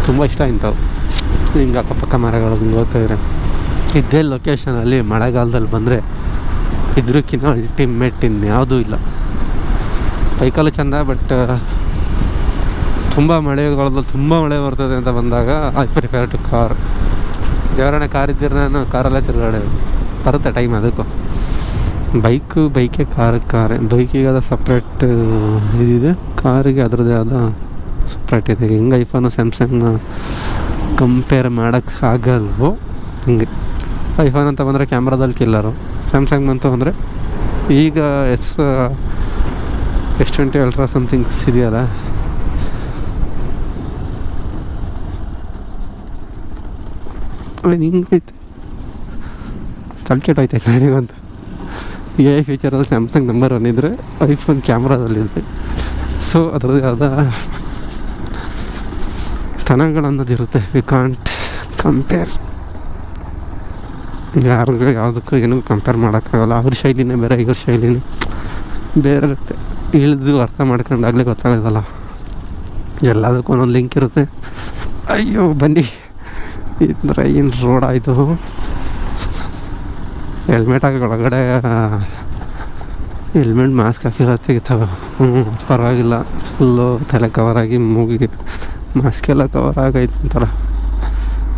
ತುಂಬ ಇಷ್ಟ ಇಂಥವು ಹಿಂಗೆ ಅಕ್ಕಪಕ್ಕ ಮರಗಳು ಹಿಂಗೆ ಹೋಗ್ತಾಯಿದ್ರೆ. ಇದ್ದೇ ಲೊಕೇಶನಲ್ಲಿ ಮಳೆಗಾಲದಲ್ಲಿ ಬಂದರೆ ಇದ್ರಕ್ಕಿಂತ ಅಲ್ಟಿಮೇಟ್ ಇನ್ಯಾವುದೂ ಇಲ್ಲ. ಬೈಕಲ್ಲೂ ಚೆಂದ, ಬಟ್ ತುಂಬ ಮಳೆಗಾಲದಲ್ಲಿ ತುಂಬ ಮಳೆ ಬರ್ತದೆ ಅಂತ ಬಂದಾಗ ಐ ಪ್ರಿಫೇರ್ ಟು ಕಾರ್. ದೇವರನ್ನ ಕಾರ್ ಇದ್ದರೆ ನಾನು ಕಾರಲ್ಲೇ ತಿರುಗಾಡೋದು, ಬರುತ್ತೆ ಟೈಮ್ ಅದಕ್ಕೂ. ಬೈಕೆ ಕಾರೇ. ಬೈಕಿಗೆ ಅದ ಸಪ್ರೇಟ್ ಇದಿದೆ, ಕಾರಿಗೆ ಅದರದ್ದೇ ಆದ ಸಪ್ರೇಟ್ ಇದೆ. ಹೆಂಗೆ ಐಫೋನು ಸ್ಯಾಮ್ಸಂಗ್ನ ಕಂಪೇರ್ ಮಾಡೋಕ್ಕೆ ಆಗಲ್ವೋ ಹಂಗೆ. ಐಫೋನ್ ಅಂತ ಬಂದರೆ ಕ್ಯಾಮ್ರಾದಲ್ಲಿ ಕಿಲ್ಲರು, ಸ್ಯಾಮ್ಸಂಗ್ ಅಂತ ಅಂದರೆ ಈಗ S20 ಅಲ್ಟ್ರಾ ಸಮಥಿಂಗ್ಸ್ ಇದೆಯಲ್ಲ, ಹಿಂಗೈತೆ ತಲೆಕೆಟ್ ಆಯ್ತಾಯ್ತು ನನಗಂತ. ಫ್ಯೂಚರಲ್ಲಿ ಸ್ಯಾಮ್ಸಂಗ್ ನಂಬರ್ 1 ಇದ್ದರೆ ಐಫೋನ್ ಕ್ಯಾಮ್ರಾದಲ್ಲಿದೆ. ಸೊ ಅದರದ್ದೇ ಆದ ತನಗಳನ್ನೋದಿರುತ್ತೆ. We can't compare. ಯಾರಿಗೂ ಯಾವುದಕ್ಕೂ ಏನೂ ಕಂಪೇರ್ ಮಾಡೋಕ್ಕಾಗಲ್ಲ. ಅವ್ರ ಶೈಲಿನೇ ಬೇರೆ, ಇವ್ರ ಶೈಲಿನೇ ಬೇರೆ ಇರುತ್ತೆ. ಇಳಿದು ಅರ್ಥ ಮಾಡ್ಕೊಂಡಾಗಲೇ ಗೊತ್ತಾಗೋದಲ್ಲ. ಎಲ್ಲದಕ್ಕೂ ಒಂದೊಂದು ಲಿಂಕ್ ಇರುತ್ತೆ. ಅಯ್ಯೋ ಬನ್ನಿ, ಇದ್ರೆ ಏನು ರೋಡ್ ಆಯಿತು. ಹೆಲ್ಮೆಟ್ ಹಾಕಿ ಒಳಗಡೆ ಹೆಲ್ಮೆಟ್ ಮಾಸ್ಕ್ ಹಾಕಿರೋ ಸಿಗ್ತಾವೆ. ಪರವಾಗಿಲ್ಲ, ಫುಲ್ಲು ತಲೆ ಕವರಾಗಿ ಮೂಗಿಗೆ ಮಾಸ್ಕೆಲ್ಲ ಕವರ್ ಆಗೈತೆ ಅಂತಾರ.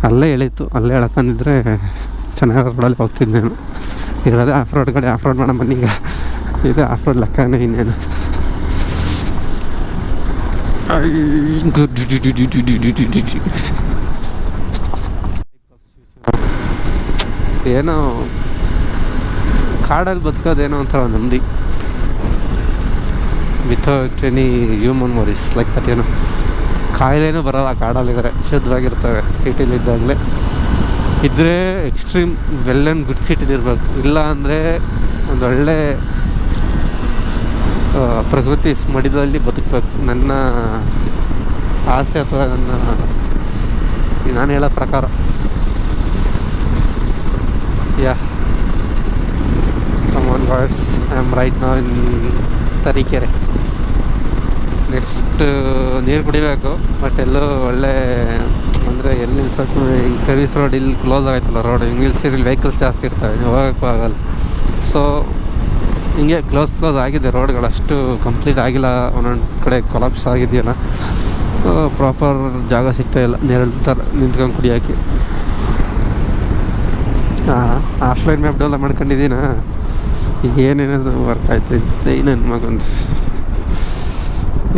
ಅಲ್ಲೇ ಎಳೀತು, ಅಲ್ಲೇ ಎಳ್ಕೊಂಡಿದ್ರೆ ಚೆನ್ನಾಗಿ ರೋಡಲ್ಲಿ ಹೋಗ್ತಿದ್ದೇನು. ಇರೋದೇ ಆಫ್ ರೋಡ್ ಕಡೆ, ಆಫ್ ರೋಡ್ ಮಾಡೋ ಬನ್ನೀಗ. ಇದು ಆಫ್ ರೋಡ್ ಲೆಕ್ಕನೇ ಇನ್ನೇನು. ಏನೋ ಕಾಡಲ್ಲಿ ಬದುಕೋದೇನೋ ಒಂಥರ ನೆಮ್ಮದಿ, without any human worries like that. ಏನೋ ಕಾಯಿಲೆನೂ ಬರೋಲ್ಲ ಕಾಡಲ್ಲಿದ್ದರೆ, ಶುದ್ಧವಾಗಿರ್ತವೆ. ಸಿಟಿಲಿದ್ದಾಗಲೇ ಇದ್ದರೆ ಎಕ್ಸ್ಟ್ರೀಮ್ ವೆಲ್ ಆ್ಯಂಡ್ ಗುಡ್ ಸಿಟಿಲಿರ್ಬೇಕು. ಇಲ್ಲ ಅಂದರೆ ಒಂದೊಳ್ಳೆ ಪ್ರಕೃತಿ ಮಡಿದಲ್ಲಿ ಬದುಕಬೇಕು. ನನ್ನ ಆಸೆ ಅಥವಾ ನಾನು ಹೇಳೋ ಪ್ರಕಾರ. Come on boys, I am right now in Tarikere. Next ನೀರು ಕುಡಿಬೇಕು, ಬಟ್ ಎಲ್ಲೋ ಒಳ್ಳೆ ಅಂದರೆ ಎಲ್ಲಿ ನಿಲ್ಸೋಕ್ಕೂ ಈಗ ಸರ್ವಿಸ್ ರೋಡ್ ಇಲ್ಲಿ ಕ್ಲೋಸ್ ಆಯ್ತಲ್ಲ ರೋಡ್, ಹಿಂಗೆ ನಿಲ್ಸಿ ಇಲ್ಲಿ ವೆಹಿಕಲ್ಸ್ ಜಾಸ್ತಿ ಇರ್ತವೆ, ನೀವು ಹೋಗೋಕ್ಕೂ ಆಗಲ್ಲ. ಸೊ ಹಿಂಗೆ ಕ್ಲೋಸ್ ಆಗಿದೆ ರೋಡ್ಗಳು, ಅಷ್ಟು ಕಂಪ್ಲೀಟ್ ಆಗಿಲ್ಲ. ಒಂದೊಂದು ಕಡೆ ಕೊಲಾಪ್ಸ್ ಆಗಿದೆಯಲ್ಲ, ಪ್ರಾಪರ್ ಜಾಗ ಸಿಗ್ತಾಯಿಲ್ಲ ನೆರಳು ಥರ ನಿಂತ್ಕೊಂಡು ಕುಡಿಯೋಕ್ಕೆ. ಆಫ್ಲೈನ್ ಮ್ಯಾಪ್ ಡೆವಲಪ್ ಮಾಡ್ಕೊಂಡಿದ್ದೀನ, ಈಗ ಏನೇನದು ವರ್ಕ್ ಆಯ್ತು ನನ್ನ ಮಗೊಂದು.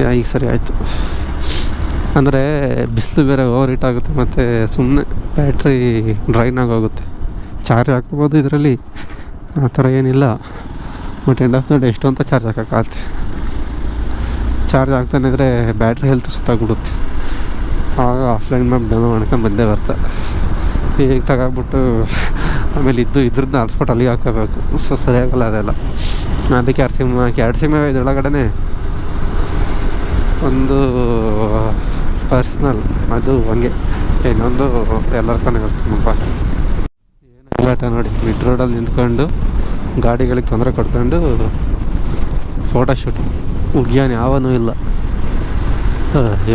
ಈಗ ಸರಿ ಆಯಿತು. ಅಂದರೆ ಬಿಸಿಲು ಬೇರೆ ಓವರ್ ಹೀಟ್ ಆಗುತ್ತೆ, ಮತ್ತು ಸುಮ್ಮನೆ ಬ್ಯಾಟ್ರಿ ಡ್ರೈನ್ ಆಗೋಗುತ್ತೆ. ಚಾರ್ಜ್ ಹಾಕ್ಬೋದು ಇದರಲ್ಲಿ, ಆ ಥರ ಏನಿಲ್ಲ. But end of the day ಎಷ್ಟು ಅಂತ ಚಾರ್ಜ್ ಹಾಕೋಕ್ಕಾಗುತ್ತೆ. ಚಾರ್ಜ್ ಆಗ್ತಾನೆ ಇದ್ದರೆ ಬ್ಯಾಟ್ರಿ ಹೆಲ್ತ್ ಸುತ್ತಾಗ್ಬಿಡುತ್ತೆ. ಆಗ ಆಫ್ಲೈನ್ ಮ್ಯಾಪ್ ಡೌನ್ಲೋಡ್ ಮಾಡ್ಕೊಂಡು ಬಂದೇ ಬರ್ತಾರೆ. ಈಗ ತಗೊಂಡ್ಬಿಟ್ಟು ಆಮೇಲೆ ಇದ್ರದ್ದು ಹಾಟ್ಸ್ಪಾಟ್ ಅಲ್ಲಿಗೆ ಹಾಕೋಬೇಕು. ಸೊ ಸರಿಯಾಗಲ್ಲ ಅದೆಲ್ಲ. ಅದಕ್ಕೆ 2 ಸಿಮ್ ಇದರೊಳಗಡೆ ಒಂದು ಪರ್ಸ್ನಲ್, ಅದು ಹಂಗೆ. ಇನ್ನೊಂದು ಎಲ್ಲರ ತಾನೇ ಇರ್ತೀನಪ್ಪ. ಏನು ಇಲ್ಲ ನೋಡಿ, ಮಿಡ್ ರೋಡಲ್ಲಿ ನಿಂತ್ಕೊಂಡು ಗಾಡಿಗಳಿಗೆ ತೊಂದರೆ ಕೊಡ್ಕೊಂಡು ಫೋಟೋಶೂಟ್. ಉಗ್ಯಾನ್ ಯಾವನೂ ಇಲ್ಲ.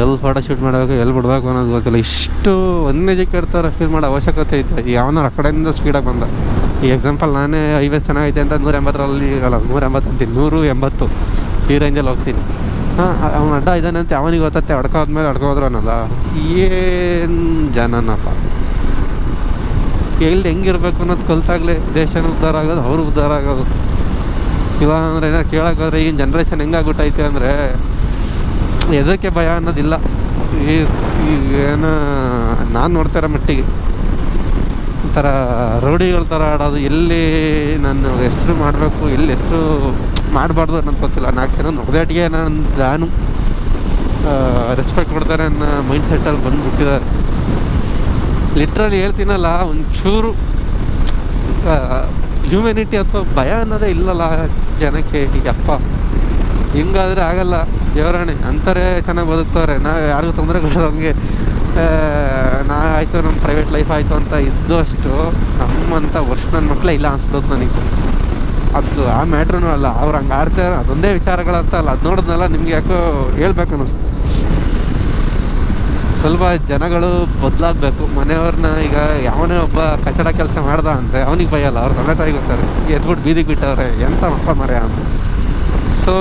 ಎಲ್ಲಿ ಫೋಟೋಶೂಟ್ ಮಾಡಬೇಕು, ಎಲ್ಲಿ ಬಿಡ್ಬೇಕು ಅನ್ನೋದು ಗೊತ್ತಿಲ್ಲ. ಇಷ್ಟು ವನ್ಯಜೀವಿ ಇರ್ತಾರೆ, ಫೀಲ್ ಮಾಡೋ ಅವಶ್ಯಕತೆ ಐತೆ. ಯಾವನಾರು ಆ ಕಡೆಯಿಂದ ಸ್ಪೀಡಾಗಿ ಬಂದ. ಈ ಎಕ್ಸಾಂಪಲ್, ನಾನೇ ಹೈವೇ ಚೆನ್ನಾಗೈತೆ ಅಂತ 180ರಲ್ಲಿ ಅಲ್ಲ 180 ಅಂತೀನಿ, 180 ಈ ರೇಂಜಲ್ಲಿ ಹೋಗ್ತೀನಿ. ಅವ್ನು ಅಡ್ಡ ಇದ್ದಾನೆ ಅಂತ ಅವನಿಗೆ ಗೊತ್ತತ್ತೆ, ಹೊಡ್ಕೋದ್ಮೇಲೆ ಹೊಡ್ಕೋದ್ರು ಅನ್ನೋಲ್ಲ. ಏನು ಜನನಪ್ಪ. ಎಲ್ಲಿ ಹೆಂಗಿರ್ಬೇಕು ಅನ್ನೋದು ಕಲ್ತಾಗಲೇ ದೇಶನ ಉದ್ಧಾರ ಆಗೋದು, ಅವರು ಉದ್ಧಾರ ಆಗೋದು. ಇಲ್ಲ ಅಂದರೆ ಏನಾರು ಕೇಳೋಕ್ಕೋದ್ರೆ ಈಗಿನ ಜನ್ರೇಷನ್ ಹೆಂಗಾಗ್ಬಿಟ್ಟೈತೆ ಅಂದರೆ ಎದಕ್ಕೆ ಭಯ ಅನ್ನೋದಿಲ್ಲ. ಏನು ನಾನು ನೋಡ್ತಾ ಇರೋ ಮಟ್ಟಿಗೆ ಒಂಥರ ರೌಡಿಗಳ ಥರ ಆಡೋದು. ಎಲ್ಲಿ ನಾನು ಹೆಸ್ರು ಮಾಡಬೇಕು, ಎಲ್ಲಿ ಹೆಸ್ರು ಮಾಡಬಾರ್ದು ಅನ್ನೋದು ಗೊತ್ತಿಲ್ಲ. 4 ಜನ ನೋಡ್ದಾಟಿಗೆ ನಾನು ರೆಸ್ಪೆಕ್ಟ್ ಕೊಡ್ತಾರೆ ಅನ್ನೋ ಮೈಂಡ್ ಸೆಟ್ಟಲ್ಲಿ ಬಂದುಬಿಟ್ಟಿದ್ದಾರೆ. ಲಿಟ್ರಲಿ ಹೇಳ್ತೀನಲ್ಲ, ಒಂಚೂರು ಹ್ಯೂಮ್ಯಾನಿಟಿ ಅಥವಾ ಭಯ ಅನ್ನೋದೇ ಇಲ್ಲಲ್ಲ ಜನಕ್ಕೆ. ಅಪ್ಪ ಹಿಂಗಾದರೆ ಆಗಲ್ಲ. ದೇವರಾಣೆ ಅಂತಾರೆ ಚೆನ್ನಾಗಿ ಬದುಕ್ತವ್ರೆ. ನಾವು ಯಾರಿಗೂ ತೊಂದರೆ ಕೊಡೋದಂಗೆ ಆಯಿತು, ನಮ್ಮ ಪ್ರೈವೇಟ್ ಲೈಫ್ ಆಯಿತು ಅಂತ ಇದ್ದು ಅಷ್ಟು ನಮ್ಮಂಥ ನನ್ನ ಮಕ್ಕಳೇ ಇಲ್ಲ ಅನ್ಸ್ಬಿಡೋದು ನನಗೆ. ಅದು ಆ ಮ್ಯಾಟ್ರೂ ಅಲ್ಲ, ಅವ್ರು ಹಂಗೆ ಆಡ್ತಾರೆ, ಅದೊಂದೇ ವಿಚಾರಗಳಂತ ಅಲ್ಲ. ಅದು ನೋಡಿದ್ನಲ್ಲ ನಿಮ್ಗೆ ಯಾಕೋ ಹೇಳ್ಬೇಕು ಅನ್ನಿಸ್ತು. ಸ್ವಲ್ಪ ಜನಗಳು ಬದಲಾಗಬೇಕು. ಮನೆಯವ್ರನ್ನ ಈಗ ಯಾವನೇ ಒಬ್ಬ ಕಟ್ಟಡ ಕೆಲಸ ಮಾಡ್ದ ಅಂದರೆ ಅವ್ನಿಗೆ ಬೈಯಲ್ಲ, ಅವ್ರು ತಂದೆ ತಾಯಿಗೆ ಗೊತ್ತಾರೆ, ಎದ್ಬಿಟ್ಟು ಬೀದಿಗೆ ಬಿಟ್ಟವ್ರೆ ಎಂತ ಮಕ್ಕಳ ಮರೆ ಅಂತ. ಸೊ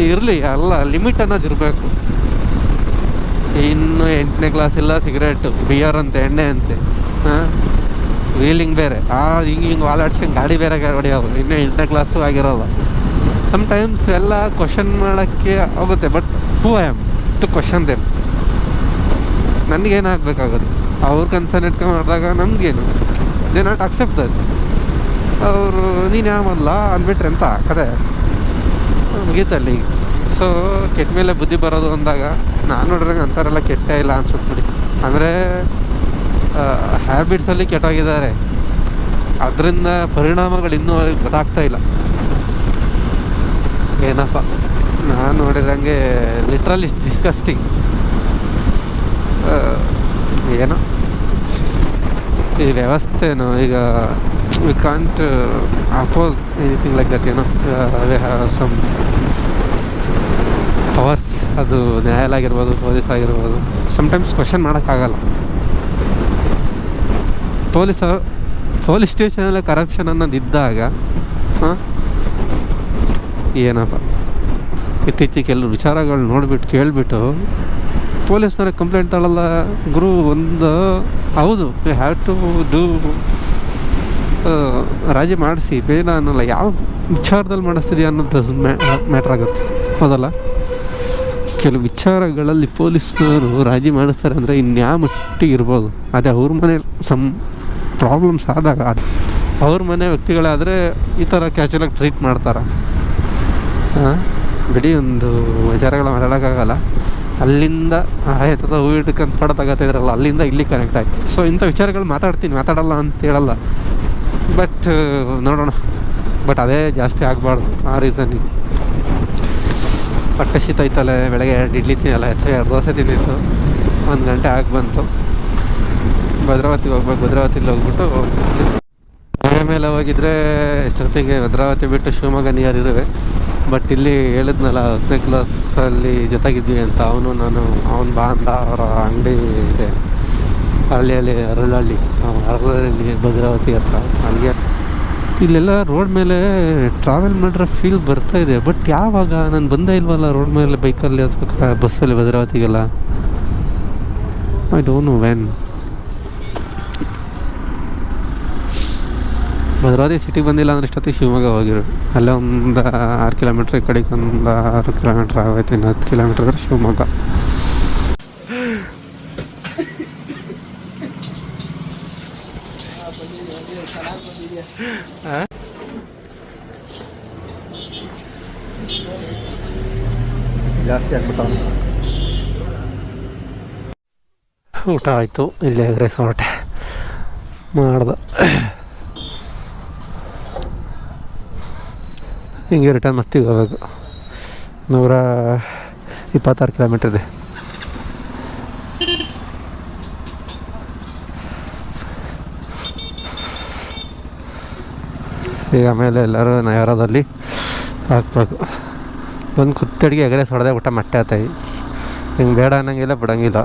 ಇರಲಿ, ಅಲ್ಲ ಲಿಮಿಟ್ ಅನ್ನೋದು ಇರಬೇಕು. ಇನ್ನು 8ನೇ ಕ್ಲಾಸ್ ಇಲ್ಲ, ಸಿಗರೇಟು, ಬಿಯರ್ ಅಂತೆ, ಎಣ್ಣೆ ಅಂತೆ, ವೀಲಿಂಗ್ ಬೇರೆ, ಹಿಂಗೆ ವಾಲಾಡ್ಸ್ಕೊಂಡು ಗಾಡಿ ಬೇರೆ ಹೊಡಿಯೋದು, ಇನ್ನೂ 8ನೇ ಕ್ಲಾಸು ಆಗಿರೋಲ್ಲ. ಸಮ್ಟೈಮ್ಸ್ ಎಲ್ಲ ಕ್ವಶನ್ ಮಾಡೋಕ್ಕೆ ಆಗುತ್ತೆ, but who I am to question them. ನನಗೇನಾಗಬೇಕಾಗುತ್ತೆ, ಅವ್ರ ಕನ್ಸರ್ನ್ ಇಟ್ಕೊಂಡು ಮಾಡಿದಾಗ ನಮಗೇನು, ದೇ ನಾಟ್ ಅಕ್ಸೆಪ್ಟ್ ದಟ್. ಅವರು ನೀನು ಯಾವಲ್ಲ ಅಂದ್ಬಿಟ್ರೆ ಅಂತ ಕತೆ ಮುಗೀತಲ್ಲಿ. ಸೊ ಕೆಟ್ಟ ಮೇಲೆ ಬುದ್ಧಿ ಬರೋದು ಅಂದಾಗ ನಾನು ನೋಡ್ರಂಗೆ ಅಂತಾರೆಲ್ಲ ಕೆಟ್ಟೇ ಇಲ್ಲ ಅನ್ಸುತ್ತೆ. ಅಂದರೆ ಹ್ಯಾಬಿಟ್ಸಲ್ಲಿ ಕೆಟ್ಟೋಗಿದ್ದಾರೆ, ಅದರಿಂದ ಪರಿಣಾಮಗಳು ಇನ್ನೂ ಅವ್ರಿಗೆ ಗೊತ್ತಾಗ್ತಾ ಇಲ್ಲ. ಏನಪ್ಪ ನಾನು ನೋಡಿದಂಗೆ ಲಿಟ್ರಲಿ ಡಿಸ್ಕಸ್ಟಿಂಗ್. ಏನೋ ಈ ವ್ಯವಸ್ಥೆನೋ ಈಗ we can't oppose anything like that, ಏನೋ ವಿ ಹ್ಯಾವ್ ಸಮ್ ಪವರ್ಸ್. ಅದು ನ್ಯಾಯಾಲಯ ಆಗಿರ್ಬೋದು, ಪೊಲೀಸ್ ಆಗಿರ್ಬೋದು, ಸಮ್ಟೈಮ್ಸ್ ಕ್ವಶನ್ ಮಾಡೋಕ್ಕಾಗಲ್ಲ. ಪೊಲೀಸ್ ಸ್ಟೇಷನಲ್ಲಿ ಕರಪ್ಷನ್ ಅನ್ನೋದು ಇದ್ದಾಗ ಏನಪ್ಪ, ಇತ್ತೀಚೆಗೆ ಕೆಲವು ವಿಚಾರಗಳು ನೋಡಿಬಿಟ್ಟು ಕೇಳಿಬಿಟ್ಟು ಪೊಲೀಸ್ನವ್ರಿಗೆ ಕಂಪ್ಲೇಂಟ್ ತಗೊಳ್ಳಲ್ಲ ಗುರು. ಒಂದು ಹೌದು, ವಿ ಹ್ಯಾವ್ ಟು ಡೂ, ರಾಜಿ ಮಾಡಿಸಿ, ಬೇಡ ಅನ್ನೋಲ್ಲ. ಯಾವ ವಿಚಾರದಲ್ಲಿ ಮಾಡಿಸ್ತಿದೆಯಾ ಅನ್ನೋದು ಮ್ಯಾಟ್ರ್ ಆಗುತ್ತೆ, ಹೌದಲ್ಲ? ಕೆಲವು ವಿಚಾರಗಳಲ್ಲಿ ಪೊಲೀಸ್ನವರು ರಾಜಿ ಮಾಡಿಸ್ತಾರೆ ಅಂದರೆ ಇನ್ಯಾವ ಮಟ್ಟಿಗೆ ಇರ್ಬೋದು. ಅದೇ ಅವ್ರ ಮನೆ ಪ್ರಾಬ್ಲಮ್ಸ್ ಆದಾಗ ಅವ್ರ ಮನೆ ವ್ಯಕ್ತಿಗಳಾದರೆ ಈ ಥರ ಕ್ಯಾಶುವಲಾಗಿ ಟ್ರೀಟ್ ಮಾಡ್ತಾರೆ. ಬಿಡಿ, ಒಂದು ವಿಚಾರಗಳ ಮಾತಾಡೋಕ್ಕಾಗಲ್ಲ. ಅಲ್ಲಿಂದ ಆಯ್ತದ ಹೂ ಇಟ್ಕೊಂಡು ಪಡ ತಗೋತಿದ್ರಲ್ಲ, ಅಲ್ಲಿಂದ ಇಲ್ಲಿ ಕನೆಕ್ಟ್ ಆಯ್ತು. ಸೊ ಇಂಥ ವಿಚಾರಗಳು ಮಾತಾಡಲ್ಲ ಅಂತ ಹೇಳಲ್ಲ, ಬಟ್ ನೋಡೋಣ. ಬಟ್ ಅದೇ ಜಾಸ್ತಿ ಆಗಬಾರ್ದು. ಆ ರೀಸನ್ನಿಗೆ ಹೊಟ್ಟೆ ಶೀತ ಐತಲ್ಲ, ಬೆಳಗ್ಗೆ 2 ಇಡ್ಲಿ ತಿನ್ನಲ್ಲ, 2 ದೋಸೆ ತಿಂದಿತ್ತು, 1 ಗಂಟೆ ಆಗಿ ಬಂತು. ಭದ್ರಾವತಿಗೆ ಹೋಗ್ಬೇಕು, ಭದ್ರಾವತಿಲಿ ಹೋಗ್ಬಿಟ್ಟು ಮೇಲೆ ಹೋಗಿದ್ರೆ ಜೊತೆಗೆ ಭದ್ರಾವತಿ ಬಿಟ್ಟು ಶಿವಮೊಗ್ಗ ನಿಯರ್ ಇರುವೆ. ಬಟ್ ಇಲ್ಲಿ ಹೇಳಿದ್ನಲ್ಲ 10ನೇ ಕ್ಲಾಸಲ್ಲಿ ಜೊತೆಗಿದ್ವಿ ಅಂತ, ಅವನು ಬಾ ಅಂದ. ಅವರ ಅಂಗಡಿ ಇದೆ ಹಳ್ಳಿಯಲ್ಲಿ, ಅರಳಹಳ್ಳಿ ಭದ್ರಾವತಿ ಹತ್ರ. ಅಲ್ಲಿಗೆ ಇಲ್ಲೆಲ್ಲ ರೋಡ್ ಮೇಲೆ ಟ್ರಾವೆಲ್ ಮಾಡಿರೋ ಫೀಲ್ ಬರ್ತಾಯಿದೆ. ಬಟ್ ಯಾವಾಗ ನಾನು ಬಂದೇ ಇಲ್ವಲ್ಲ ರೋಡ್ ಮೇಲೆ, ಬೈಕಲ್ಲಿ ಅಥವಾ ಬಸ್ಸಲ್ಲಿ ಭದ್ರಾವತಿಗೆಲ್ಲ. I don't know when. Bhadravati ಸಿಟಿಗೆ ಬಂದಿಲ್ಲ ಅಂದರೆ ಇಷ್ಟೊತ್ತಿಗೆ ಶಿವಮೊಗ್ಗ ಹೋಗಿರು. ಅಲ್ಲೇ ಒಂದು 6 ಕಿಲೋಮೀಟ್ರ್, ಈ ಕಡೆಗೆ ಒಂದು 6 ಕಿಲೋಮೀಟ್ರ್ ಆಗೋಯ್ತು. ಇನ್ನು 10 ಕಿಲೋಮೀಟ್ರ್ ಅಂದರೆ ಶಿವಮೊಗ್ಗ. ಜಾಸ್ತಿ ಆಗ್ಬಿಟ್ಟು ಊಟ ಆಯಿತು, ಇಲ್ಲೇ ರೈಸ್ ಹೊರಟೆ ಮಾಡ್ದೆ. ಹಿಂಗೆ ರಿಟರ್ನ್ ಮತ್ತಿಗೆ ಹೋಗ್ಬೇಕು. 126 ಕಿಲೋಮೀಟ್ರ್ ಇದೆ. ಈಗ ಆಮೇಲೆ ಎಲ್ಲರೂ ನಗರದಲ್ಲಿ ಹಾಕ್ಬೇಕು. ಒಂದು ಕುತ್ತಡಿಗೆ ಎಗರೇಸ್ ಹೊಡೆದೇ ಊಟ ಮಟ್ಟೆ ಆತಾಯಿ. ಹಿಂಗೆ ಬೇಡ ಅನ್ನಂಗಿಲ್ಲ, ಬಿಡೋಂಗಿಲ್ಲ.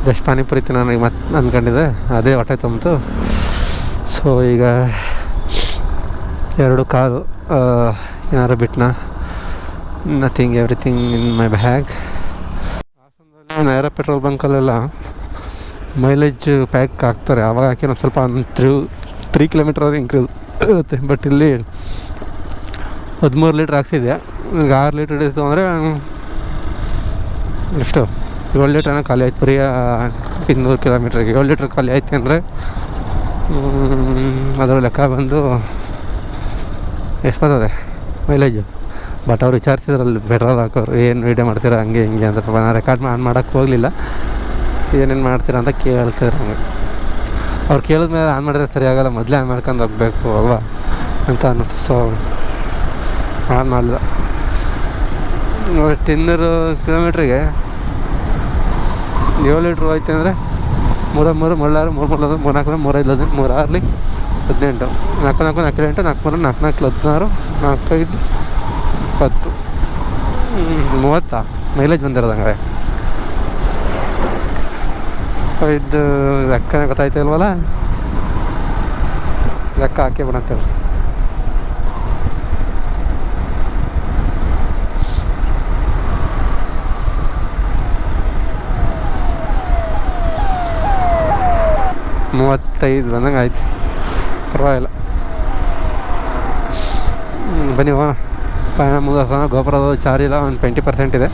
ಜಸ್ಟ್ ಪಾನಿಪುರಿ ನನಗೆ ಮತ್ತೆ ಅಂದ್ಕೊಂಡಿದ್ದೆ, ಅದೇ ಹೊಟ್ಟೆ ತುಂಬಿತು. ಸೊ ಈಗ 2 ಕಾಲು ಏನಾರು ಬಿಟ್ನಾ, nothing, everything in my bag. ಹಾಸನದಲ್ಲಿ ನೈರ ಪೆಟ್ರೋಲ್ ಬಂಕಲ್ಲೆಲ್ಲ ಮೈಲೇಜ್ ಪ್ಯಾಕ್ ಹಾಕ್ತಾರೆ. ಆವಾಗ ಹಾಕಿ ಒಂದು ಸ್ವಲ್ಪ 3 ಕಿಲೋಮೀಟ್ರ್ ಇನ್ಕ್ರೀಸ್ ಇರುತ್ತೆ. ಬಟ್ ಇಲ್ಲಿ 13 ಲೀಟ್ರ್ ಹಾಕ್ಸಿದೆ. ಈಗ 6 ಲೀಟ್ರ್ ಹಿಡಿಸ್ತು ಅಂದರೆ ಎಷ್ಟು 7 ಲೀಟ್ರನ್ನ ಖಾಲಿ ಆಯ್ತು. ಬರೀ 200 ಕಿಲೋಮೀಟ್ರಿಗೆ 7 ಲೀಟ್ರ್ ಖಾಲಿ ಆಯ್ತು ಅಂದರೆ ಅದರ ಲೆಕ್ಕ ಬಂದು ಎಷ್ಟು ಬರ್ತದೆ ಮೈಲೇಜು. ಬಟ್ ಅವ್ರು ವಿಚಾರಿಸಿದ್ರಲ್ಲಿ ಪೆಟ್ರೋಲ್ ಹಾಕೋರು, ಏನು ವೀಡಿಯೋ ಮಾಡ್ತೀರಾ ಹಂಗೆ ಹಿಂಗೆ ಅಂತ. ನಾನು ರೆಕಾರ್ಡ್ ಮಾಡೋಕ್ಕೆ ಹೋಗಲಿಲ್ಲ, ಏನೇನು ಮಾಡ್ತೀರಾ ಅಂತ ಕೇಳ್ತಿದ್ರು ಹಂಗೆ. ಅವ್ರು ಕೇಳಿದ್ಮೇಲೆ ಆನ್ ಮಾಡಿದ್ರೆ ಸರಿ ಆಗೋಲ್ಲ, ಮೊದಲೇ ಆನ್ ಮಾಡ್ಕೊಂಡು ಹೋಗ್ಬೇಕು ಅಲ್ವಾ ಅಂತ ಅನ್ನಿಸ್ತು. ಸೊ ಆನ್ ಮಾಡಲಿಲ್ಲ. 200 ಕಿಲೋಮೀಟ್ರಿಗೆ 7 ಲೀಟ್ರ್ ಹೋಯ್ತು ಅಂದರೆ 3 3 3 6 3 3 4 3 5 3 6 18 4 4 4 8 4 3 4 4 16 4 5 10 30 ಮೈಲೇಜ್ ಬಂದಿರೋದು ಹಂಗಾರೆ. ಇದು ಲೆಕ್ಕನೇ ಗೊತ್ತಾಯ್ತಾ ಇಲ್ವಲ್ಲ, ಲೆಕ್ಕ ಹಾಕಿ ಬಿಡಂತೇವೆ. ಮೂವತ್ತೈದು ಬಂದಂಗೆ ಆಯ್ತು, ಪರವಾಗಿಲ್ಲ. ಬನ್ನಿ ಪಯಣ ಮುಂದುವರ್ಸೋಣ. ಗೋಪುರದ ಚಾರ್ಜ್ ಇಲ್ಲ, ಒಂದು 20% ಇದೆ.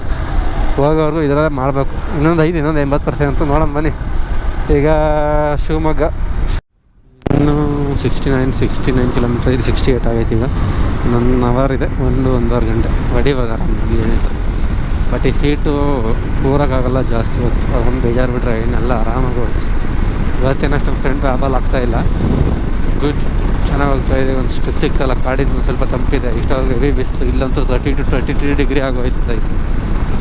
ಹೋಗೋವರೆಗೂ ಇದರಲ್ಲೇ ಮಾಡಬೇಕು. ಇನ್ನೊಂದು 80% ನೋಡೋಣ ಬನ್ನಿ. ಈಗ ಶಿವಮೊಗ್ಗ ಇನ್ನೂ 69 ಕಿಲೋಮೀಟ್ರ್, ಇದು 68 ಆಗೈತೆ. ಈಗ 1 ಅವರ್ ಇದೆ, 1-1.5 ಗಂಟೆ ಹೊಡಿಬೋದು ಆರಾಮಾಗಿ, ಏನಿಲ್ಲ. ಬಟ್ ಈ ಸೀಟು ಕೂರೋಕ್ಕಾಗಲ್ಲ ಜಾಸ್ತಿ ಹೊತ್ತು, ಅದೊಂದು ಬೇಜಾರು ಬಿಟ್ಟರೆ ಇನ್ನೆಲ್ಲ ಆರಾಮಾಗಿ ಹೋಯ್ತು. ಇವತ್ತೇನು ಅಷ್ಟೊಂದು ಫ್ರೆಂಡ್ ಟ್ರಾವೆಲ್ ಆಗ್ತಾಯಿಲ್ಲ, ಗುಡ್, ಚೆನ್ನಾಗಿ ಹೋಗ್ತಾಯಿದೆ. ಒಂದು ಸ್ಟಿಕ್ ಸಿಕ್ತಲ್ಲ, ಕಾಡಿದ್ದು ಒಂದು ಸ್ವಲ್ಪ ತಂಪಿದೆ. ಇಷ್ಟೊಂದು ಹೆವಿ ಬಿಸಿಲು, ಇಲ್ಲಂತೂ 30 to 33 ಡಿಗ್ರಿ ಆಗೋಯ್ತದೆ.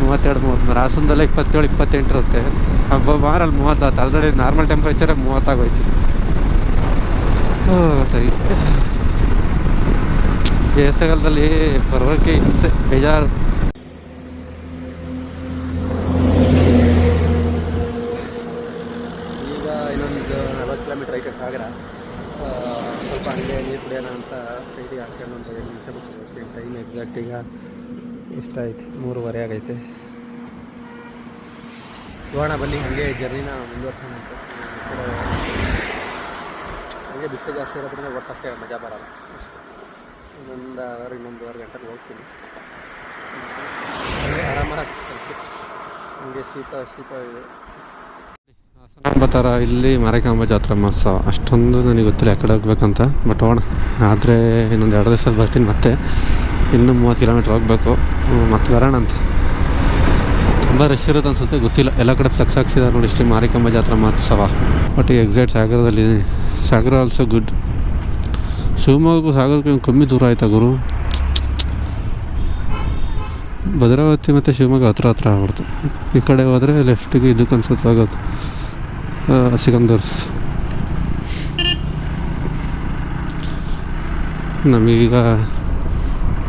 32-33, ಹಾಸನದಲ್ಲೇ 27-28 ಇರುತ್ತೆ. ಹಬ್ಬ ಮಾರಲ್ಲಿ 30 ಆಲ್ರೆಡಿ ನಾರ್ಮಲ್ ಟೆಂಪ್ರೇಚರೇ 30 ಆಗೋಯ್ತು. ಸರಿ, ಬೇಸಿಗೆಗಾಲದಲ್ಲಿ ಬರೋಕ್ಕೆ ಹಿಂಸೆ, ಬೇಜಾರು. ಈಗ ಇನ್ನೊಂದು 40 ಕಿಲೋಮೀಟ್ರ್ ಐತೆ ಸಾಗರ. ಸ್ವಲ್ಪ ಹಂಗೆ ನೀರು ಕುಡಿಯೋಣ ಅಂತ ಸೈಡಿಗೆ ಹಾಕ್ಕೊಂಡು ಒಂದು 5 ನಿಮಿಷ ಬಿಟ್ಟು ಬರ್ತೀನಿ. ಟೈಮ್ ಎಕ್ಸಾಕ್ಟ್ ಈಗ ಎಷ್ಟಾಯ್ತು, 3:15 ಆಗೈತೆ. ನೋಡೋಣ ಬನ್ನಿ, ಹಾಗೆ ಜರ್ನಿನ ಮುಂದುವರ್ಸೋಣ ಅಂತ. ಹಾಗೆ ಬಿಸಿಲು ಜಾಸ್ತಿ ಇರೋದ್ರಿಂದ ಓಡಿಸೋಕ್ಕೆ ಮಜಾ ಬರೋಲ್ಲ ಅಷ್ಟೇ. ಇನ್ನೊಂದೂವರೆ ಗಂಟೆಗೆ ಹೋಗ್ತೀನಿ. ಆರಾಮಾಗಿ ಅಷ್ಟೇ, ಹಂಗೆ ಶೀತ ಇದೆ. ಹಾಸನಾಂಬ ಥರ ಇಲ್ಲಿ ಮಾರಿಕಾಂಬಾ ಜಾತ್ರೆ ಮಹೋತ್ಸವ ಅಷ್ಟೊಂದು ನನಗೆ ಗೊತ್ತಿಲ್ಲ ಯಾಕಡೆ ಹೋಗ್ಬೇಕಂತ. ಬಟ್ ಹೋಗೋಣ, ಆದರೆ ಇನ್ನೊಂದು 2 ದಿವಸದಲ್ಲಿ ಬರ್ತೀನಿ. ಮತ್ತೆ ಇನ್ನೂ 30 ಕಿಲೋಮೀಟ್ರ್ ಹೋಗಬೇಕು, ಮತ್ತೆ ಬರೋಣ ಅಂತ. ತುಂಬ ರಶ್ ಇರುತ್ತೆ ಅನಿಸುತ್ತೆ, ಗೊತ್ತಿಲ್ಲ. ಎಲ್ಲ ಕಡೆ ಫ್ಲೆಕ್ಸ್ ಹಾಕ್ಸಿದ್ದಾರೆ ನೋಡಿ, ಇಷ್ಟೇ ಮಾರಿಕಾಂಬಾ ಜಾತ್ರಾ ಮಹೋತ್ಸವ. ಬಟ್ ಈಗ ಎಕ್ಸಾಕ್ಟ್ ಸಾಗರದಲ್ಲಿದ್ದೀನಿ. ಸಾಗರ ಆಲ್ಸೋ ಗುಡ್. ಶಿವಮೊಗ್ಗ ಸಾಗರಕ್ಕೆ ಕಮ್ಮಿ ದೂರ ಆಯ್ತಾ ಗುರು. ಭದ್ರಾವತಿ ಮತ್ತು ಶಿವಮೊಗ್ಗ ಹತ್ರ ಆಗ್ಬಿಡ್ತು. ಈ ಕಡೆ ಹೋದರೆ ಲೆಫ್ಟಿಗೆ ಇದಕ್ಕೆ ಅನ್ಸುತ್ತೆ ಆಗೋದು, ಸಿಗಂದೂರು. ನಮಗೀಗ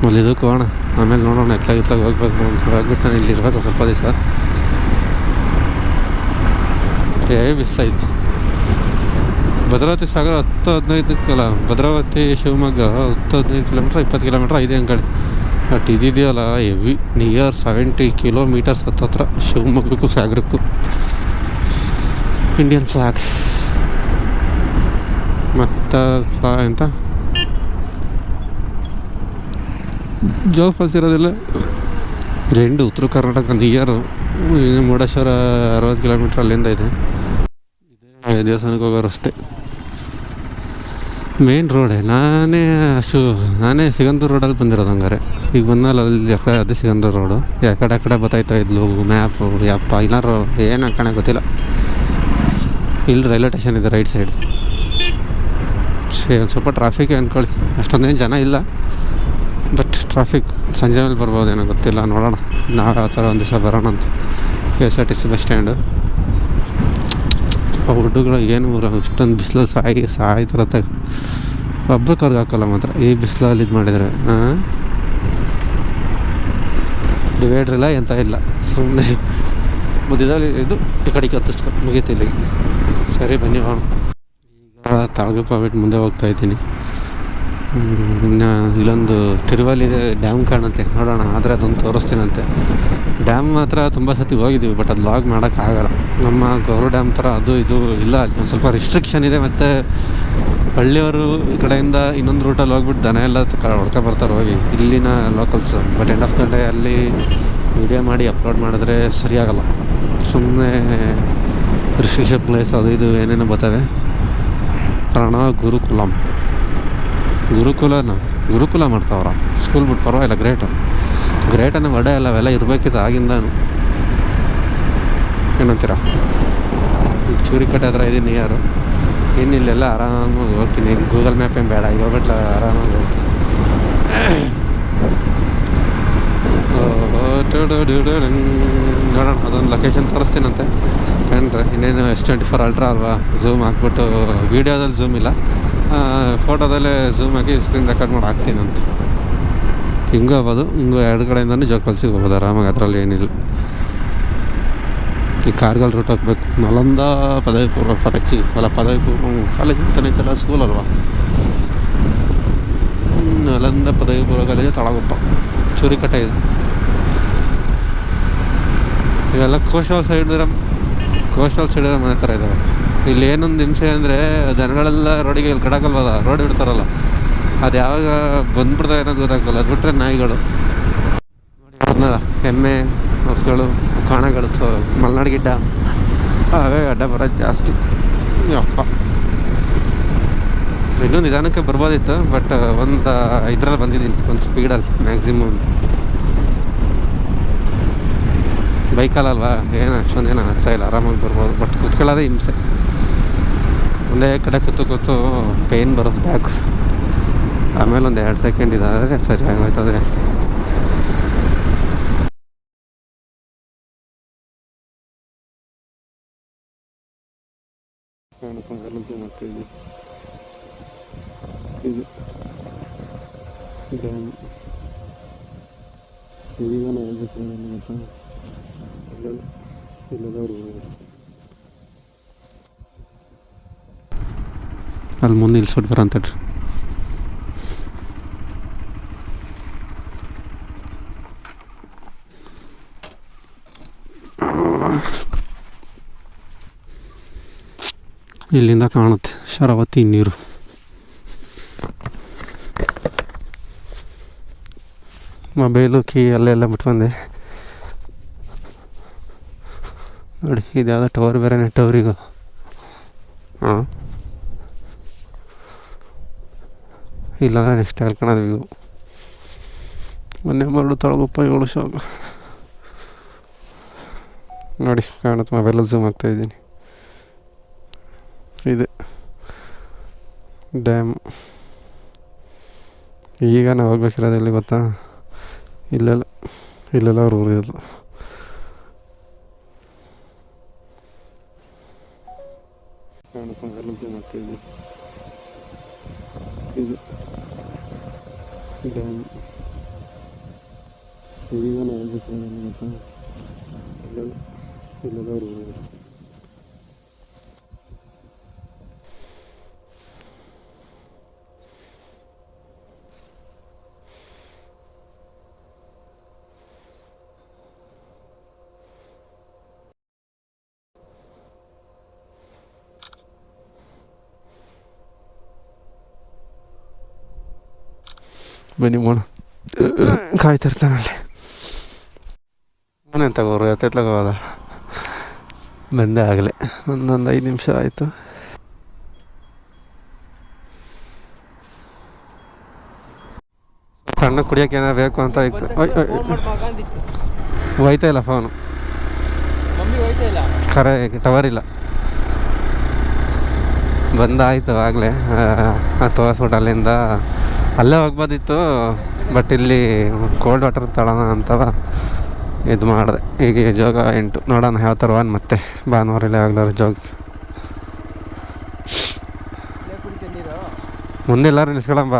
ಅಲ್ಲಿ ಇದಕ್ಕೆ ಹೋಗೋಣ, ಆಮೇಲೆ ನೋಡೋಣ. ಎತ್ಲಾಗ ಹೋಗ್ಬೇಕು ಅಂತ ಹೋಗ್ಬಿಟ್ಟು ನಾನು ಇಲ್ಲಿ ಇರಬೇಕು ಸ್ವಲ್ಪ ದಿವಸ. ಬಿಸಾಯ್ತು. ಭದ್ರಾವತಿ ಸಾಗರ 10-15 ಭದ್ರಾವತಿ ಶಿವಮೊಗ್ಗ 10-15 ಕಿಲೋಮೀಟ್ರ್, 20 ಕಿಲೋಮೀಟ್ರ್ ಐದೇ ಅಂಗಡಿ. ಬಟ್ ಇದಿದೆಯಲ್ಲ ಹೆವಿ, ನಿಯರ್ 70 ಕಿಲೋಮೀಟರ್ಸ್ ಹತ್ತತ್ರ ಶಿವಮೊಗ್ಗಕ್ಕೂ ಸಾಗರಕ್ಕೂ. ಇಂಡಿಯನ್ ಫ್ಲಾಗ್ ಮತ್ತು ಎಂತ ಜೋಗ ಫಾಲ್ಸ್ ಇರೋದಿಲ್ಲ. 2 ಉತ್ತರ ಕರ್ನಾಟಕ ನಿಯರು. ಮುರುಡೇಶ್ವರ 60 ಕಿಲೋಮೀಟ್ರ್ ಅಲ್ಲಿಂದ ಇದೆ. ಇದೇ ದೇವಸ್ಥಾನಕ್ಕೆ ಹೋಗೋ ರಸ್ತೆ, ಮೇನ್ ರೋಡೇ. ನಾನೇ ಸಿಗಂದೂರು ರೋಡಲ್ಲಿ ಬಂದಿರೋದು. ಹಂಗಾರೆ ಈಗ ಬಂದಲ್ಲಿ ಅಲ್ಲಿ ಅದೇ ಸಿಗಂದೂರು ರೋಡು. ಯಾಕಡೆ ಆ ಕಡೆ ಬರ್ತಾಯ್ತಾ ಇದ್ಲು ಮ್ಯಾಪು, ಯಪ್ಪ ಇಲ್ಲಾರು ಏನು ಹಾಕೋಣ ಗೊತ್ತಿಲ್ಲ. ಇಲ್ಲಿ ರೈಲ್ವೆ ಸ್ಟೇಷನ್ ಇದೆ ರೈಟ್ ಸೈಡ್. ಒಂದು ಸ್ವಲ್ಪ ಟ್ರಾಫಿಕ್ ಅಂದ್ಕೊಳ್ಳಿ, ಅಷ್ಟೊಂದೇನು ಜನ ಇಲ್ಲ. ಬಟ್ ಟ್ರಾಫಿಕ್ ಸಂಜೆ ಮೇಲೆ ಬರ್ಬೋದೇನೋ ಗೊತ್ತಿಲ್ಲ, ನೋಡೋಣ. ನಾವು ಆ ಥರ ಒಂದು ದಿವಸ ಬರೋಣ ಅಂತ. KSRTC bus stand. ಹುಡುಗರು ಏನು ಇಷ್ಟೊಂದು ಬಿಸಿಲು ಸಾಯ್ತಿರತ್ತೆ. ಒಬ್ಬಕ್ಕೆ ಅವ್ರಿಗೆ ಹಾಕೋಲ್ಲ ಮಾತ್ರ ಈ ಬಿಸಿಲಲ್ಲಿ ಇದು ಮಾಡಿದರೆ. ಡಿವೈಡ್ರ್ ಇಲ್ಲ, ಎಂತ ಇಲ್ಲ, ಸುಮ್ಮನೆ ಮುದ್ದಿದಲ್ಲಿ ಇದು ಈ ಕಡೆಗೆ ಹತ್ತಿಸ್ಕೊ ಮುಗೀತು ಇಲ್ಲಿಗೆ. ಸರಿ ಬನ್ನಿ ಹೋಗೋಣ. ಈಗ ತಾಳಗುಪ್ಪ ಬಿಟ್ಟು ಮುಂದೆ ಹೋಗ್ತಾಯಿದ್ದೀನಿ. ಇನ್ನು ಇಲ್ಲೊಂದು ತಿರುವಲ್ಲಿದೆ ಡ್ಯಾಮ್ ಕಾಣುತ್ತೆ, ನೋಡೋಣ. ಆದರೆ ಅದೊಂದು ತೋರಿಸ್ತೀನಂತೆ. ಡ್ಯಾಮ್ ಮಾತ್ರ ತುಂಬ ಸತಿ ಹೋಗಿದ್ದೀವಿ, ಬಟ್ ಅದು ಲಾಗ್ ಮಾಡೋಕ್ಕಾಗಲ್ಲ. ನಮ್ಮ ಗೌರು ಡ್ಯಾಮ್ ಥರ ಅದು ಇದು ಇಲ್ಲ, ಒಂದು ಸ್ವಲ್ಪ ರಿಸ್ಟ್ರಿಕ್ಷನ್ ಇದೆ. ಮತ್ತು ಹಳ್ಳಿಯವರು ಈ ಕಡೆಯಿಂದ ಇನ್ನೊಂದು ರೂಟಲ್ಲಿ ಹೋಗ್ಬಿಟ್ಟು ದನ ಎಲ್ಲ ಹೊಡ್ಕೊಬರ್ತಾರೆ ಹೋಗಿ, ಇಲ್ಲಿನ locals. But end of the day ಅಲ್ಲಿ ವಿಡಿಯೋ ಮಾಡಿ ಅಪ್ಲೋಡ್ ಮಾಡಿದ್ರೆ ಸರಿಯಾಗಲ್ಲ. ಸುಮ್ಮನೆ ರಿಸ್ಟ್ರಿಕ್ಷನ್ ಪ್ಲೇಸ್ ಅದು ಇದು ಏನೇನೋ ಬರ್ತವೆ. ಗುರುಕುಲ ಮಾಡ್ತಾವ್ರ ಸ್ಕೂಲ್ ಬಿಟ್ಟು, ಪರವಾಗಿಲ್ಲ. ಗ್ರೇಟನ್ನು ಒಡೆ ಅಲ್ಲ, ಅವೆಲ್ಲ ಇರಬೇಕಿತ್ತು ಆಗಿಂದಾನು. ಏನಂತೀರ? ಈಗ ಚೂರಿಕಟ್ಟೆ ಹತ್ರ ಇದ್ದೀನಿ ಯಾರು ಏನಿಲ್ಲೆಲ್ಲ ಆರಾಮಾಗಿ ಹೋಗ್ತೀನಿ. ಗೂಗಲ್ ಮ್ಯಾಪ್ ಏನು ಬೇಡ, ಈಗ ಹೋಗ್ಬಿಟ್ಲ ಆರಾಮಾಗಿ ಹೋಗ್ತೀನಿ. ನೋಡೋಣ, ಅದೊಂದು ಲೊಕೇಶನ್ ತೋರಿಸ್ತೀನಂತೆ ಕಂಡ್ರೆ. ಇನ್ನೇನು S24 ಅಲ್ಟ್ರಾ ಅಲ್ವಾ, ಝೂಮ್ ಹಾಕ್ಬಿಟ್ಟು. ವೀಡಿಯೋದಲ್ಲಿ ಝೂಮ್ ಇಲ್ಲ, ಫೋಟೋದಲ್ಲೇ ಝೂಮ್ ಹಾಕಿ ಸ್ಕ್ರೀನ್ ರೆಕಾರ್ಡ್ ಮಾಡಿ ಹಾಕ್ತೀನಂತ. ಹಿಂಗೂ ಆಗ್ಬೋದು, ಹಿಂಗೂ 2 ಕಡೆಯಿಂದನೂ ಜೋಗ ಫಾಲ್ಸಿಗೆ ಹೋಗ್ಬೋದು ಆರಾಮಾಗಿ, ಅದರಲ್ಲಿ ಏನಿಲ್ಲ. ಈ ಕಾರ್ಗಲ್ ರೂಟ್ ಹೋಗ್ಬೇಕು. ನಲಂದ ಪದವಿ ಪೂರ್ವ ಕಾಲೇಜಿ ಅಲ್ಲ, ಪದವಿ ಪೂರ್ವ ಕಾಲೇಜ್ ಅಂತಲೇ ಐತಲ್ಲ, ಸ್ಕೂಲ್ ಅಲ್ವಾ. ನಲಂದ ಪದವಿ ಪೂರ್ವ ಕಾಲೇಜು ತಳಗೊಪ್ಪ, ಚೂರಿಕಟ್ಟೆ ಇದು. ಇವೆಲ್ಲ ಕೋಸ್ಟಲ್ ಸೈಡ್ ಮನೆ ಥರ ಇದ್ದಾವೆ. ಇಲ್ಲಿ ಏನೊಂದು ಹಿಂಸೆ ಅಂದರೆ ಜನಗಳೆಲ್ಲ ರೋಡಿಗೆ ಇಲ್ಲಿ ಕಡಕಲ್ವಲ್ಲ, ರೋಡ್ ಬಿಡ್ತಾರಲ್ಲ, ಅದು ಯಾವಾಗ ಬಂದ್ಬಿಡ್ತಾವೆ ಅನ್ನೋದು ಗೊತ್ತಾಗಲ್ಲ. ಅದು ಬಿಟ್ಟರೆ ನಾಯಿಗಳು ನೋಡಿ, ಎಮ್ಮೆ ಹಸುಗಳು ಕಾಣಗಳು, ಮಲೆನಾಡು ಗಿಡ್ಡ ಅವೇ ಅಡ್ಡ ಬರೋದು ಜಾಸ್ತಿ. ಅಪ್ಪ ಇನ್ನೂ ನಿಧಾನಕ್ಕೆ ಬರ್ಬೋದಿತ್ತು, ಬಟ್ ಒಂದು ಇದರಲ್ಲಿ ಬಂದಿದ್ದೀನಿ, ಒಂದು ಸ್ಪೀಡಲ್ಲಿ ಮ್ಯಾಕ್ಸಿಮಮ್. ಬೈಕಲ್ಲಲ್ವಾ, ಏನು ಅಷ್ಟೊಂದೇನು ಹತ್ರ ಇಲ್ಲ, ಆರಾಮಾಗಿ ಬರ್ಬೋದು. ಬಟ್ ಕೂತ್ಕೊಳ್ಳೋದೇ ಹಿಂಸೆ, ಒಂದೇ ಕಡೆ ಕೂತು ಪೇಯ್ನ್ ಬರೋದು ಬ್ಯಾಕು. ಆಮೇಲೆ ಒಂದು 2 ಸೆಕೆಂಡ್ ಇದಾದರೆ ಸರಿ ಆಗೋಯ್ತದೆ. ಮತ್ತು ಇದು ಡ್ಯಾಮ್ ಇದೀಗ ನಾವು ಹೇಳ್ಬೇಕು ಗೊತ್ತಾ, ಇಲ್ಲದವರು ಅಲ್ಲಿ ಮುಂದೆ ನಿಲ್ಸ್ಬಿಟ್ಟು ಬರೋಂತಡ್ರಿ. ಇಲ್ಲಿಂದ ಕಾಣುತ್ತೆ ಶರಾವತಿ ನೀರು. ಮೊಬೈಲು ಕೀ ಅಲ್ಲೆಲ್ಲ ಬಿಟ್ಟು ಬಂದೆ ನೋಡಿ. ಇದು ಯಾವುದೋ ಟವರ್ ಬೇರೆ, ಟವರಿಗೂ ಹಾಂ ಇಲ್ಲಾಂದರೆ ನೆಕ್ಸ್ಟ್ ಹೇಳ್ಕೊಳೋದು ಇವು. ಮೊನ್ನೆ ಮರಳು ತಳಗೊಪ್ಪ 7 ಶಾಪ್ ನೋಡಿ ಕಾಣುತ್ತೆ. ಮೊಬೈಲಲ್ಲಿ ಝೂಮ್ ಆಗ್ತಾಯಿದ್ದೀನಿ. ಇದು ಡ್ಯಾಮ್. ಈಗ ನಾವು ಹೋಗ್ಬೇಕಿರೋದು ಎಲ್ಲಿ ಗೊತ್ತಾ, ಇಲ್ಲೆಲ್ಲ ಅವ್ರ ಊರು ಇರೋದು. ಕಾಣುತ್ತೆ ಮೊಬೈಲಲ್ಲಿ ಝೂಮ್ ಆಗ್ತಾಯಿದ್ದೀನಿ. ಇದು ಡ್ಯಾಮ್. ಈಗ ನಾವು ಹೋಗ್ಬೇಕಿರೋದು ಗೊತ್ತಾ, ಇಲ್ಲೆಲ್ಲ ಅವ್ರ ಊರು ಇರೋದು. ಬನ್ನಿ ಮೋಣ ಕಾಯ್ತಿರ್ತಾನಲ್ಲಿ. ಮನೆ ತಗೋರು ಎತ್ತಗೋದ ಬಂದೆ ಆಗಲೇ ಒಂದು 5 ನಿಮಿಷ ಆಯಿತು. ಸಣ್ಣ ಕುಡಿಯೋಕೆ ಏನಾರು ಬೇಕು ಅಂತ ಇತ್ತು. ಹೋಯ್ತಾ ಇಲ್ಲ ಫೋನು, ಖರೆ ಟವರ್ ಇಲ್ಲ. ಬಂದಾಯಿತು ಆಗಲೇ, ತೋರಿಸ್ಬಿಟ್ಟು ಅಲ್ಲಿಂದ ಅಲ್ಲೇ ಹೋಗ್ಬೋದಿತ್ತು, ಬಟ್ ಇಲ್ಲಿ ಕೋಲ್ಡ್ ವಾಟರ್ ತಗೊಳ್ಳೋಣ ಅಂತವ ಇದು ಮಾಡಿದೆ. ಈಗ ಜೋಗ 8 ನೋಡೋಣ ಯಾವ ಥರ ಮತ್ತೆ ಭಾನುವಾರ ಇಲ್ಲ ಆಗ್ಲಾರ ಜೋಗ. ಮುಂದೆ ಎಲ್ಲರೂ ನಿಲ್ಸ್ಕೊಳಂಬ.